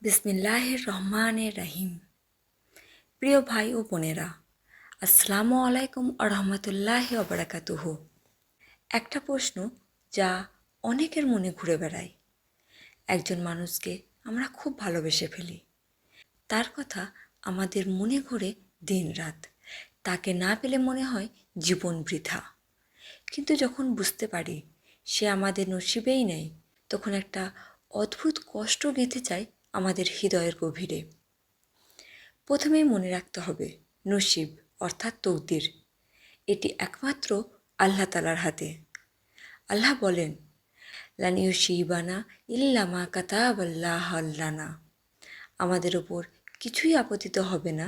বিসমিল্লাহির রহমানির রহিম। প্রিয় ভাই ও বোনেরা, আসসালামু আলাইকুম আ রহমতুল্লাহি ওবারাকাতুহু। একটা প্রশ্ন যা অনেকের মনে ঘুরে বেড়ায়। একজন মানুষকে আমরা খুব ভালোবেসে ফেলি, তার কথা আমাদের মনে ঘোরে দিন রাত, তাকে না পেলে মনে হয় জীবন বৃথা। কিন্তু যখন বুঝতে পারি সে আমাদের নসিবেই নেই, তখন একটা অদ্ভুত কষ্ট গেঁথে যায় আমাদের হৃদয়ের গভীরে। প্রথমেই মনে রাখতে হবে, নসিব অর্থাৎ তকদির এটি একমাত্র আল্লাহ তালার হাতে। আল্লাহ বলেন, লান ইউসিবানা ইল্লা মা কাতাবাল্লাহ লানা। আমাদের ওপর কিছুই আপতিত হবে না,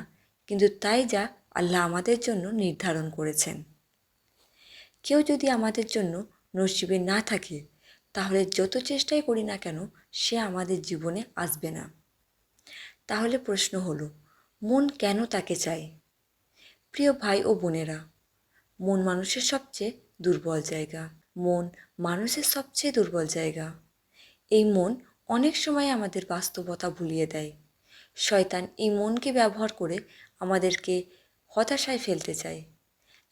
কিন্তু তাই যা আল্লাহ আমাদের জন্য নির্ধারণ করেছেন। কেউ যদি আমাদের জন্য নসিবে না থাকে, তাহলে যত চেষ্টাই করি না কেন সে আমাদের জীবনে আসবে না। তাহলে প্রশ্ন হলো, মন কেন তাকে চায়? প্রিয় ভাই ও বোনেরা, মন মানুষের সবচেয়ে দুর্বল জায়গা। মন মানুষের সবচেয়ে দুর্বল জায়গা। এই মন অনেক সময় আমাদের বাস্তবতা ভুলিয়ে দেয়। শয়তান এই মনকে ব্যবহার করে আমাদেরকে হতাশায় ফেলতে চায়।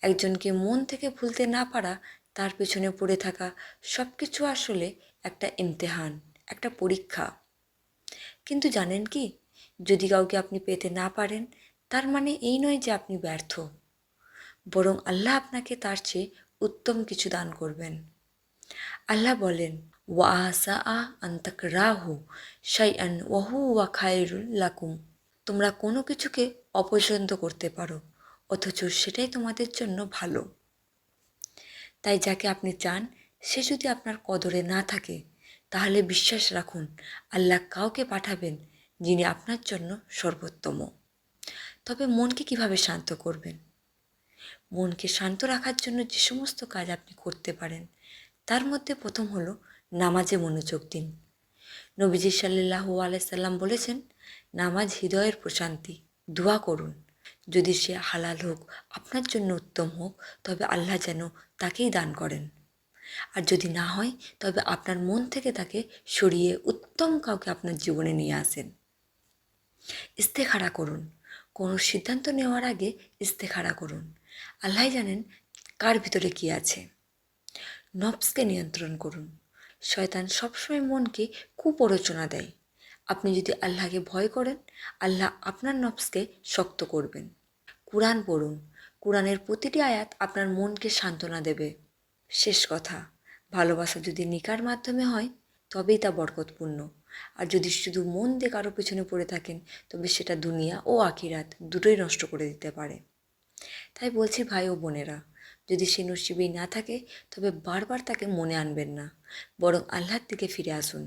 একজনকে মন থেকে ভুলতে না পারা, তার পেছনে পড়ে থাকা সব কিছু আসলে একটা ইমতেহান, একটা পরীক্ষা। কিন্তু জানেন কি, যদি কাউকে আপনি পেতে না পারেন, তার মানে এই নয় যে আপনি ব্যর্থ, বরং আল্লাহ আপনাকে তার চেয়ে উত্তম কিছু দান করবেন। আল্লাহ বলেন, ওয়া আসা আন তাকরাহু শাইআন ওয়া হুয়া খায়রুল লাকুম। তোমরা কোনো কিছুকে অপছন্দ করতে পারো, অথচ সেটাই তোমাদের জন্য ভালো। তাই যাকে আপনি চান সে যদি আপনার কদরে না থাকে, তাহলে বিশ্বাস রাখুন আল্লাহ কাউকে পাঠাবেন যিনি আপনার জন্য সর্বোত্তম। তবে মনকে কিভাবে শান্ত করবেন? মনকে শান্ত রাখার জন্য যে সমস্ত কাজ আপনি করতে পারেন, তার মধ্যে প্রথম হলো নামাজে মনোযোগ দিন। নবীজি সাল্লাল্লাহু আলাইহি সাল্লাম বলেছেন, নামাজ হৃদয়ের প্রশান্তি। দোয়া করুন, যদি সে হালাল হোক, আপনার জন্য উত্তম হোক, তবে আল্লাহ যেন তাকেই দান করেন। আর যদি না হয়, তবে আপনার মন থেকে তাকে সরিয়ে উত্তম কাউকে আপনার জীবনে নিয়ে আসেন। ইস্তেখারা করুন। কোনো সিদ্ধান্ত নেওয়ার আগে ইস্তেখারা করুন। আল্লাহ জানেন কার ভিতরে কি আছে। নফসকে নিয়ন্ত্রণ করুন। শয়তান সবসময় মনকে কুপ্ররোচনা দেয়। আপনি যদি আল্লাহকে ভয় করেন, আল্লাহ আপনার নফসকে শক্ত করবেন। কুরআন পড়ুন। কুরআনের প্রতিটি আয়াত আপনার মনকে সান্ত্বনা দেবে। শেষ কথা, ভালোবাসা যদি নিকার মাধ্যমে হয়, তবেই তা বরকতপূর্ণ। আর যদি শুধু মন দিয়ে কারো পেছনে পড়ে থাকেন, তবে সেটা দুনিয়া ও আখিরাত দুটোই নষ্ট করে দিতে পারে। তাই বলছি ভাই ও বোনেরা, যদি সে নসিবেই না থাকে, তবে বারবার তাকে মনে আনবেন না, বরং আল্লাহর দিকে ফিরে আসুন।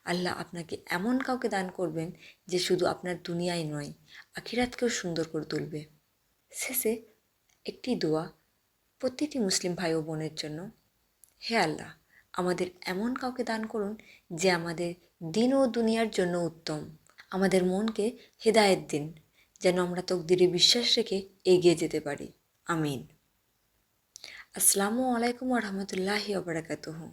আল্লাহ আপনাকে এমন কাউকে দান করবেন যে শুধু আপনার দুনিয়ায় নয়, আখিরাতকেও সুন্দর করে তুলবে। শেষে একটি দোয়া প্রতিটি মুসলিম ভাই ও বোনের জন্য। হে আল্লাহ, আমাদের এমন কাউকে দান করুন যে আমাদের দিন ও দুনিয়ার জন্য উত্তম। আমাদের মনকে হেদায়েত দিন, যেন আমরা তকদিরে বিশ্বাস রেখে এগিয়ে যেতে পারি। আমিন। আসসালামু আলাইকুম ওয়া রাহমাতুল্লাহি ওয়া বারাকাতুহু।